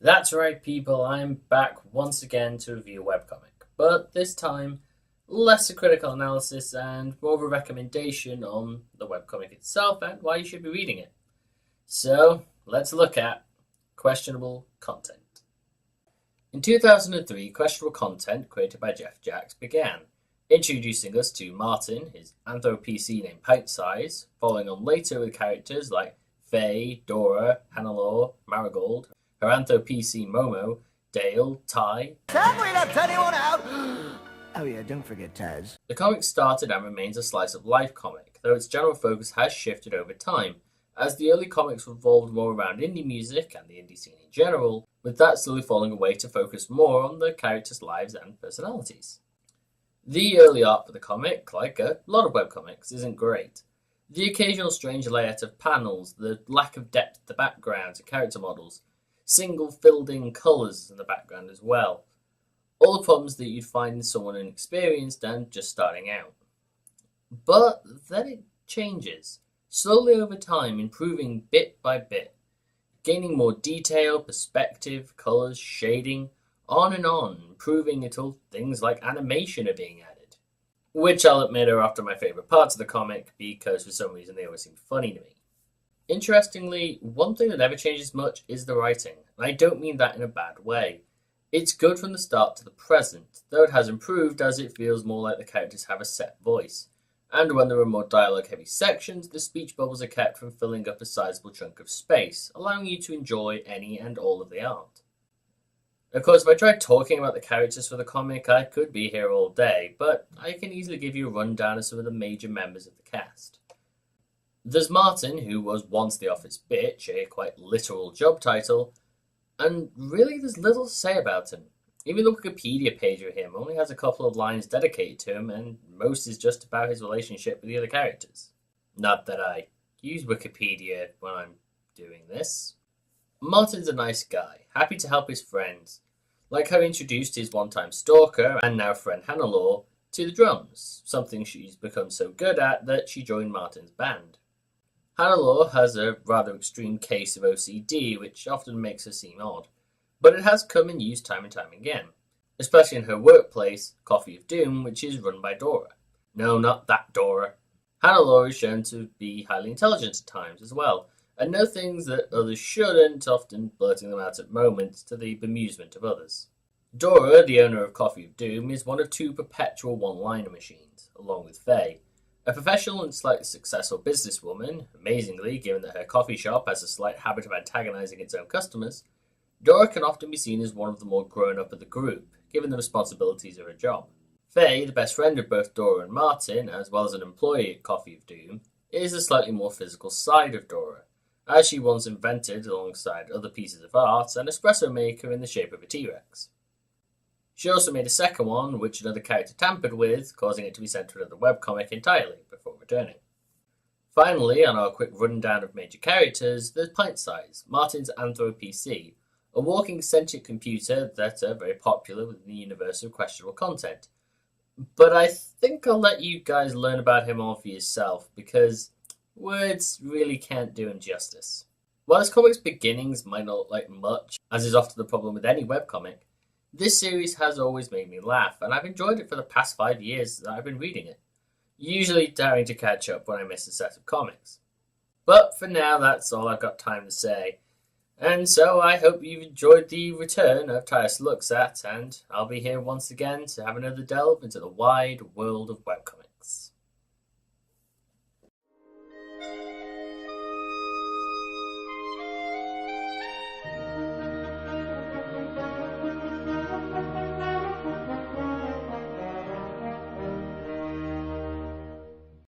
That's right, people, I'm back once again to review a webcomic, but this time less a critical analysis and more of a recommendation on the webcomic itself and why you should be reading it. So, let's look at questionable content. In 2003, questionable content created by Jeff Jacks began, introducing us to Martin, his anthro-PC named Pint Size, following on later with characters like Faye, Dora, Hannelore, Marigold, her anthro-PC Momo, Dale, Ty. Have we left anyone out? Oh yeah, don't forget Tyas. The comic started and remains a slice-of-life comic, though its general focus has shifted over time, as the early comics revolved more around indie music and the indie scene in general, with that slowly falling away to focus more on the characters' lives and personalities. The early art for the comic, like a lot of webcomics, isn't great. The occasional strange layout of panels, the lack of depth to the backgrounds and character models, single filled-in colours in the background as well. All the problems that you'd find in someone inexperienced and just starting out. But then it changes, slowly over time, improving bit by bit, gaining more detail, perspective, colours, shading, on, improving until things like animation are being added. Which I'll admit are often my favourite parts of the comic because for some reason they always seem funny to me. Interestingly, one thing that never changes much is the writing, and I don't mean that in a bad way. It's good from the start to the present, though it has improved as it feels more like the characters have a set voice. And when there are more dialogue-heavy sections, the speech bubbles are kept from filling up a sizable chunk of space, allowing you to enjoy any and all of the art. Of course, if I tried talking about the characters for the comic, I could be here all day, but I can easily give you a rundown of some of the major members of the cast. There's Martin, who was once the office bitch, a quite literal job title, and really there's little to say about him. Even the Wikipedia page of him only has a couple of lines dedicated to him, and most is just about his relationship with the other characters. Not that I use Wikipedia when I'm doing this. Martin's a nice guy, happy to help his friends, like how he introduced his one-time stalker and now friend Hannelore to the drums, something she's become so good at that she joined Martin's band. Hannelore has a rather extreme case of OCD, which often makes her seem odd, but it has come in use time and time again, especially in her workplace, Coffee of Doom, which is run by Dora. No, not that Dora. Hannelore is shown to be highly intelligent at times as well, and know things that others shouldn't, often blurting them out at moments to the bemusement of others. Dora, the owner of Coffee of Doom, is one of two perpetual one-liner machines, along with Faye, a professional and slightly successful businesswoman. Amazingly, given that her coffee shop has a slight habit of antagonizing its own customers, Dora can often be seen as one of the more grown-up of the group, given the responsibilities of her job. Faye, the best friend of both Dora and Martin, as well as an employee at Coffee of Doom, is the slightly more physical side of Dora, as she once invented, alongside other pieces of art, an espresso maker in the shape of a T-Rex. She also made a second one, which another character tampered with, causing it to be sent to another webcomic entirely before returning. Finally, on our quick rundown of major characters, there's Pint Size, Martin's anthro-PC, a walking sentient computer that are very popular within the universe of questionable content. But I think I'll let you guys learn about him all for yourself, because words really can't do him justice. While this comic's beginnings might not look like much, as is often the problem with any webcomic, this series has always made me laugh, and I've enjoyed it for the past 5 years that I've been reading it, usually having to catch up when I miss a set of comics. But for now, that's all I've got time to say, and so I hope you've enjoyed the return of Tyas Looks At, and I'll be here once again to have another delve into the wide world of webcomics.